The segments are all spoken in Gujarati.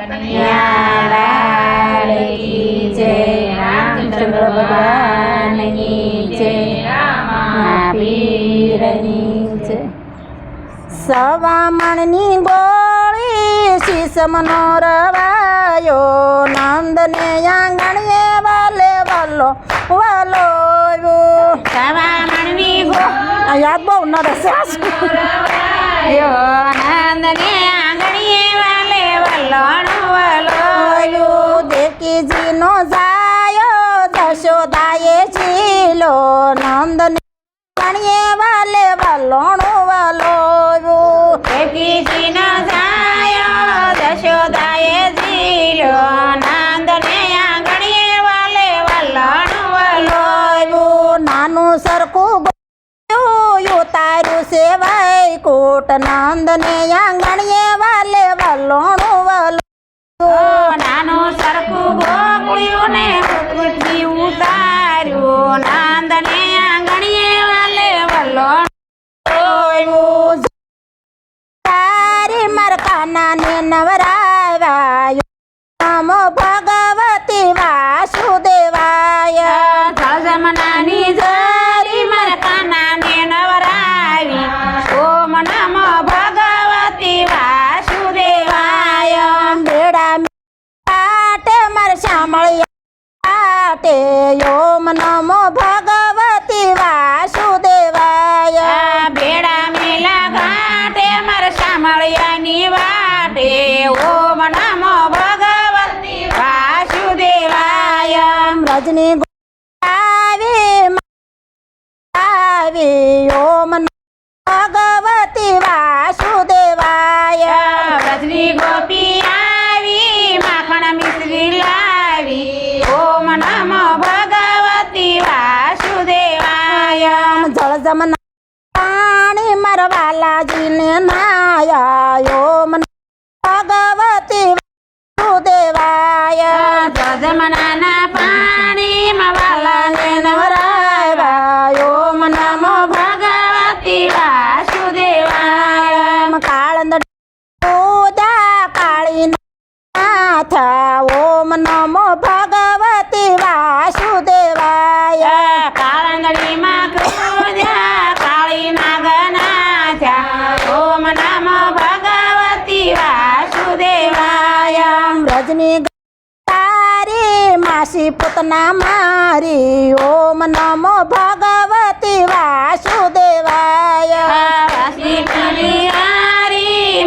કનૈયા લાલ કી જય, રામચંદ્ર ભગવાનની જય, પીરની જય. સવામણની ગોળી શીશ મનોરવાયો, નંદને આંગણીએ વાલે વાલો વાલો. સવામણની ગોળી યાદ બહુ ન રહેશે. નંદને આંગણીએ વાલે વાલો વાલો. દેવકીજીનો જાયો જશોદાએ ઝીલો, નંદને આંગણીએ વાલે વાલોણો વાલો. દેવકીજીનો જાયો જશોદાએ ઝીલો, નંદને આંગણીએ વાલે વાલોણો વાલો. નાનું સરખું ઉતાર્યું છે વૈકુટ, નંદને આંગણીએ વાલે વાલોણો વાલો. નાનું સરખું ગોકળ્યું ને ઉતાર્યું, નંદને આંગણીએ વાલે વાલોણો. તારી મરકાના ને નવરાવાયો, નમો ભગવતી વાસુદેવાય. જમનાની જરી મરકાના ને નવરાવી, ઓમ નમો ભગવતી વાસુદેવાય. બેડા પાટે મર શામળિયા પાટે, ઓમ નમો ભગવતી વાસુદેવાય. બેડા મેલા ઘાટે મર શામળિયાની વાટે, ઓમ નમો ભગવતી વાસુદેવાય. રજની ઓમ ભગવતી વાસુદેવાય. રજની ગોપી આવી, માખણ મિશ્રી લાવી, ઓમ નમો ભગવતી વાસુદેવાય. જળ જમના પાણી મરવાલાજીને નાયા, ઓમ ભગવતી વાસુદેવાય. જળ જમનાના પાણી મરવાલાને નવરાવ્યા, ઓમ નમો ભગવતી વાસુદેવાય. કાળંદ પૂજા કાળી નાથા, ઓમ નમો ભગવતી વાસુદેવાય. કાળંદડીમાં પૂજા કાળી નાગનાથા, ઓમ નમો ભગવતી વાસુદેવાય. રજની તારી માસી પૂતના મારી, ઓમ નમો ભગવતી વાસુદેવાય.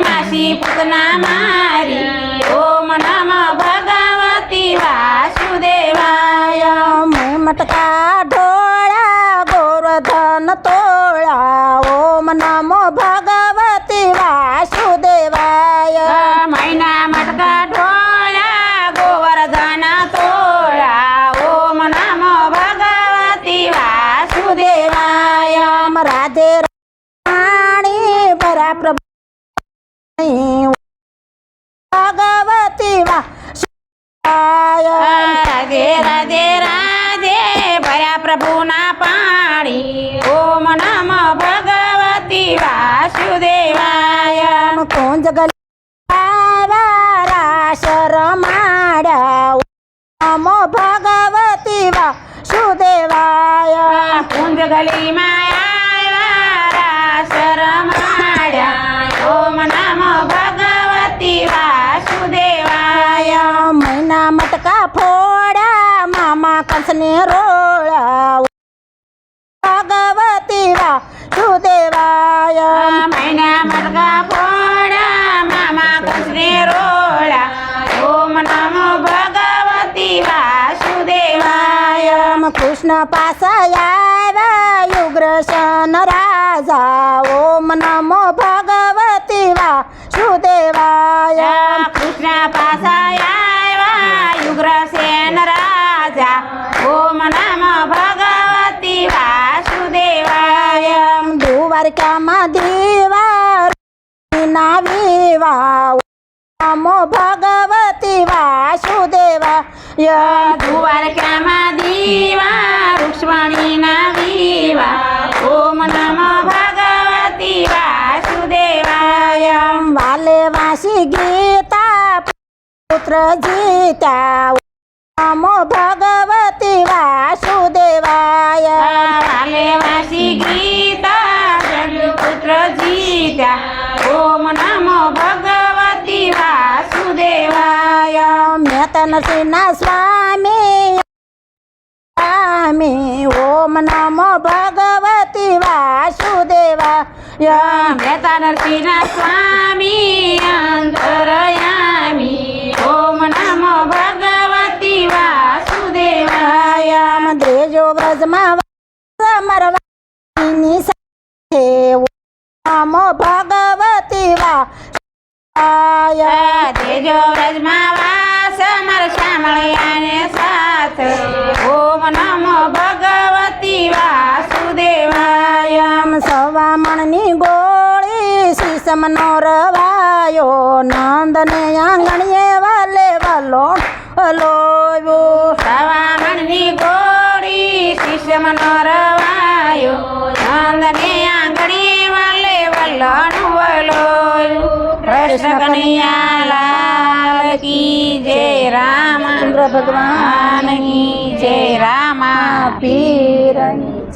માસી પૂતના મારી, ઓમ નમો ભગવતી વાસુદેવાય. મેં મટકા ઢોળા ગોવર્ધન તોળા, ઓમ નમો ભગવતી વાસુદેવાય. મૈના મટકા ઢોળા ગોવર્ધન તોળા, ઓમ નમો ભગવતી વાસુદેવાય. રાધે રાણી પરા પ્રભુ ભગવતી વાસુદેવાય. રાધે રાધે રાધે ભયા પ્રભુના પાણી, ઓમ નમો ભગવતી વાસુદેવાય. કુંજ ગલીવારા શરમાડ્યા, નમો ભગવતી વાસુદેવાય. કુંજ ગલીમાં આવ્યા શરમાડ્યા, ઓમ નમો ભગવતી વાસુદેવાય. મૈના મટકા ફોડ્યા મામા કંસને રોળા, ભગવતી વાસુદેવાય. મૈના મટકા ફોડ્યા મામા કંસને રોળા, ઓમ નમો ભગવતી વાસુદેવાય. કૃષ્ણ પાસા આવ્યા યુગ્રસન રાજા, ઓમ નમો ભગવતી વાસુદેવાય. કૃષ્ણ પાસા આવ્યા યુગ્રસેન રાજા, ઓમ નમો ભગવતી વાસુદેવાય. દ્વારકામાં દીવા ના વિવા, નમો ભગવતી વાસુદેવાય. દ્વારકામાં દીવા રૂક્ષ્મણીના વિવા, ઓમ નમો ભગવતી વાસુદેવાય. વાલે વાસી ગીતા પુત્ર જીત્યા નમો ભગવતી વાસુદેવાય વાલે વાસી ગીતા પુત્ર જીત્યા ઓમ નમો ભગવતી વાસુદેવાય મેતન સિંહના સ્વામી ઓમ નમો ભગવતી વાસુદેવાય મેતા નરસિંહ સ્વામી અંતરયામી ઓમ નમો ભગવતી વાસુદેવાય દ્રેજો વ્રજમાં મરવાની સાથે નમો ભગવતી વાસુદેવાય દ્રેજો વ્રજમાં વાસ મર શામળિયાને સાથ ઓમ નમો ભગવતી વાસુદેવાય સવામણની ગોળી શીશમનો રવાયો નંદને આંગણીએ વાલે વલોણ વલોવ્યો સવામણની ગોળી શીશમનો રવાયો નંદને આંગણીએ વાલે વલોણ વલોવ્યો કૃષ્ણ કનૈયા લાલ કી જય રામચંદ્ર ભગવાન કી જય રામા પીરની